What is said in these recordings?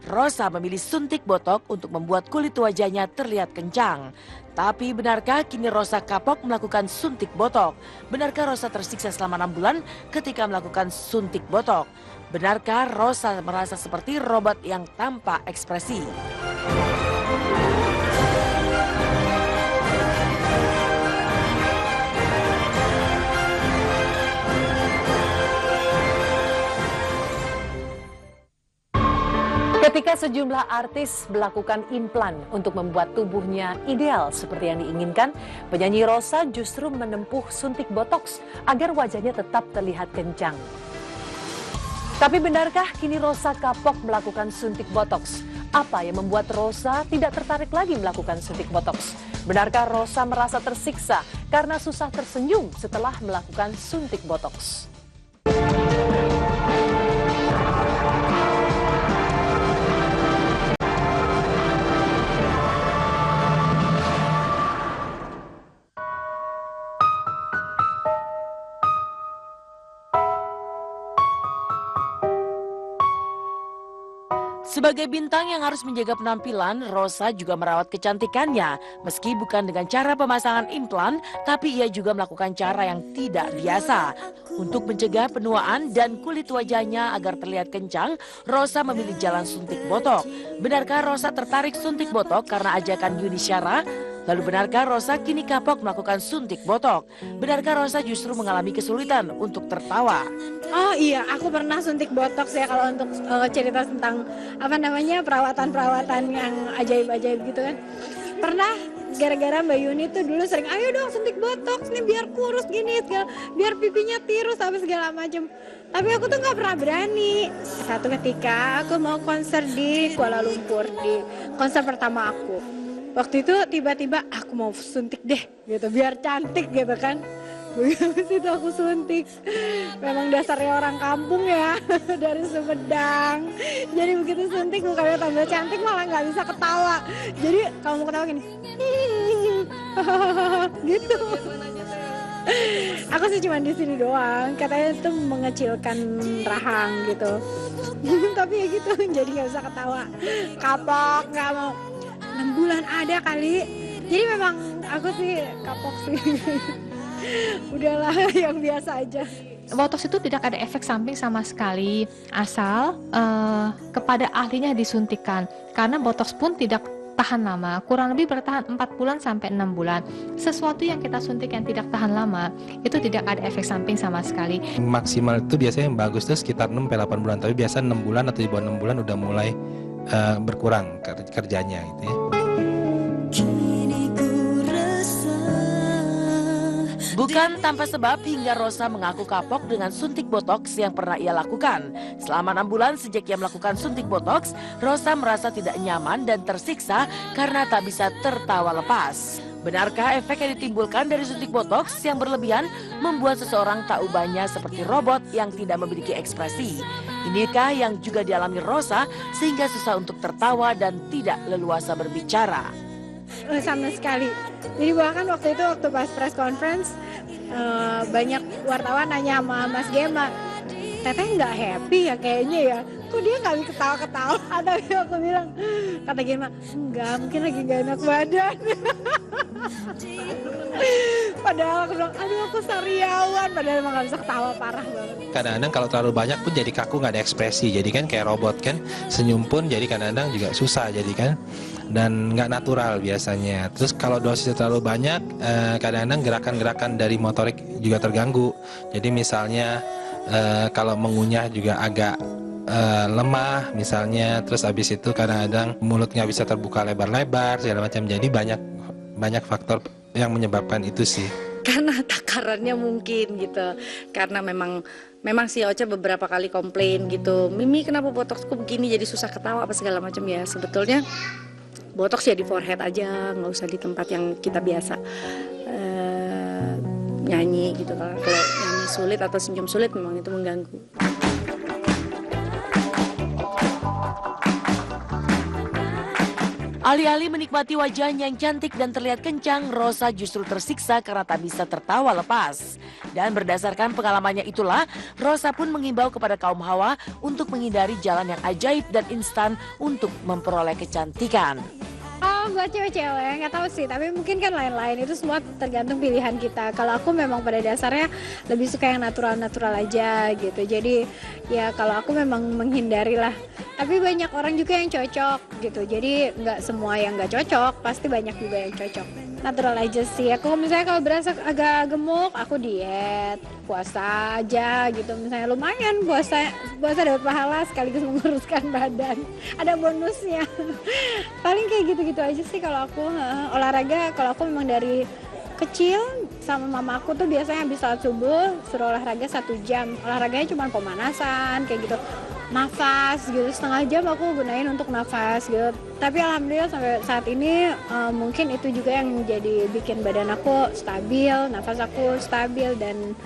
Rosa memilih suntik botok untuk membuat kulit wajahnya terlihat kencang. Tapi benarkah kini Rosa kapok melakukan suntik botok? Benarkah Rosa tersiksa selama 6 bulan ketika melakukan suntik botok? Benarkah Rosa merasa seperti robot yang tanpa ekspresi? Ketika sejumlah artis melakukan implan untuk membuat tubuhnya ideal seperti yang diinginkan, penyanyi Rosa justru menempuh suntik botoks agar wajahnya tetap terlihat kencang. Tapi benarkah kini Rosa kapok melakukan suntik botoks? Apa yang membuat Rosa tidak tertarik lagi melakukan suntik botoks? Benarkah Rosa merasa tersiksa karena susah tersenyum setelah melakukan suntik botoks? Sebagai bintang yang harus menjaga penampilan, Rosa juga merawat kecantikannya. Meski bukan dengan cara pemasangan implan, tapi ia juga melakukan cara yang tidak biasa. Untuk mencegah penuaan dan kulit wajahnya agar terlihat kencang, Rosa memilih jalan suntik botok. Benarkah Rosa tertarik suntik botok karena ajakan Yuni Syara? Lalu benarkah Rosa kini kapok melakukan suntik botok? Benarkah Rosa justru mengalami kesulitan untuk tertawa? Oh iya, aku pernah suntik botox ya kalau untuk cerita tentang perawatan-perawatan yang ajaib-ajaib gitu kan. Pernah gara-gara Mbak Yuni tuh dulu sering, ayo dong suntik botox nih biar kurus gini, biar pipinya tirus apa segala macam. Tapi aku tuh nggak pernah berani. Satu ketika aku mau konser di Kuala Lumpur, di konser pertama aku. Waktu itu tiba-tiba aku mau suntik deh gitu, biar cantik gitu kan. Habis itu aku suntik. Memang dasarnya orang kampung ya, dari Sumedang. Jadi begitu suntik mukanya tambah cantik, malah nggak bisa ketawa. Jadi kalau mau ketawa gini, gitu. Aku sih cuma di sini doang. Katanya itu mengecilkan rahang gitu. Tapi ya gitu, jadi nggak bisa ketawa. Kapok, nggak mau. 6 bulan ada kali. Jadi memang aku sih kapok sih. Udahlah yang biasa aja. Botox itu tidak ada efek samping sama sekali asal kepada ahlinya disuntikan. Karena botox pun tidak tahan lama, kurang lebih bertahan 4 bulan sampai 6 bulan. Sesuatu yang kita suntik yang tidak tahan lama itu tidak ada efek samping sama sekali. Maksimal itu biasanya yang bagus itu sekitar 6-8 bulan, tapi biasa 6 bulan atau di bawah 6 bulan udah mulai berkurang kerjanya gitu ya. Bukan tanpa sebab hingga Rosa mengaku kapok dengan suntik botox yang pernah ia lakukan. Selama 6 bulan sejak ia melakukan suntik botox, Rosa merasa tidak nyaman dan tersiksa karena tak bisa tertawa lepas. Benarkah efek yang ditimbulkan dari suntik botox yang berlebihan membuat seseorang tak ubahnya seperti robot yang tidak memiliki ekspresi? Inikah yang juga dialami Rosa sehingga susah untuk tertawa dan tidak leluasa berbicara? Sama sekali. Jadi bahkan waktu pas press conference banyak wartawan nanya sama Mas Gema, Teteh nggak happy ya kayaknya ya, kok dia nggak bisa ketawa-ketawa. Tapi aku bilang, kata Gema, enggak, mungkin lagi nggak enak badan. Padahal aku bilang, aduh aku sariawan, padahal emang nggak bisa ketawa, parah banget. Kadang-kadang kalau terlalu banyak pun jadi kaku, nggak ada ekspresi, jadi kan kayak robot kan, senyum pun jadi kadang-kadang juga susah jadi kan, dan nggak natural biasanya. Terus kalau dosisnya terlalu banyak, kadang-kadang gerakan-gerakan dari motorik juga terganggu. Jadi misalnya kalau mengunyah juga agak lemah misalnya, terus habis itu kadang-kadang mulut nggak bisa terbuka lebar-lebar segala macam. Jadi banyak faktor yang menyebabkan itu sih. Karena takarannya mungkin gitu, karena memang si Ocha beberapa kali komplain gitu, Mimi kenapa botoxku begini, jadi susah ketawa apa segala macam ya. Sebetulnya botox ya di forehead aja, nggak usah di tempat yang kita biasa nyanyi gitu. Kalau nyanyi sulit atau senyum sulit memang itu mengganggu. Alih-alih menikmati wajahnya yang cantik dan terlihat kencang, Rosa justru tersiksa karena tak bisa tertawa lepas. Dan berdasarkan pengalamannya itulah, Rosa pun mengimbau kepada kaum hawa untuk menghindari jalan yang ajaib dan instan untuk memperoleh kecantikan. Oh, buat cewek-cewek nggak tahu sih, tapi mungkin kan lain-lain, itu semua tergantung pilihan kita. Kalau aku memang pada dasarnya lebih suka yang natural-natural aja gitu. Jadi ya kalau aku memang menghindari lah. Tapi banyak orang juga yang cocok gitu. Jadi nggak semua yang nggak cocok, pasti banyak juga yang cocok. Natural aja sih. Aku misalnya kalau berasa agak gemuk, aku diet, puasa aja gitu. Misalnya lumayan puasa dapat pahala sekaligus menguruskan badan. Ada bonusnya. Paling kayak gitu-gitu aja sih kalau aku. Olahraga kalau aku memang dari kecil sama mama aku tuh biasanya habis salat subuh suruh olahraga 1 jam. Olahraganya cuma pemanasan kayak gitu. Nafas gitu, setengah jam aku gunain untuk nafas gitu. Tapi alhamdulillah sampai saat ini mungkin itu juga yang jadi bikin badan aku stabil, nafas aku stabil, dan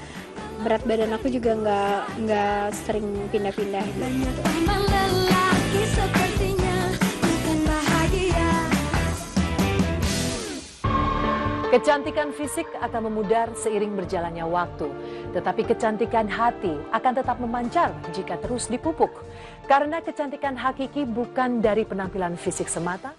berat badan aku juga nggak sering pindah-pindah gitu. Kecantikan fisik akan memudar seiring berjalannya waktu, tetapi kecantikan hati akan tetap memancar jika terus dipupuk. Karena kecantikan hakiki bukan dari penampilan fisik semata,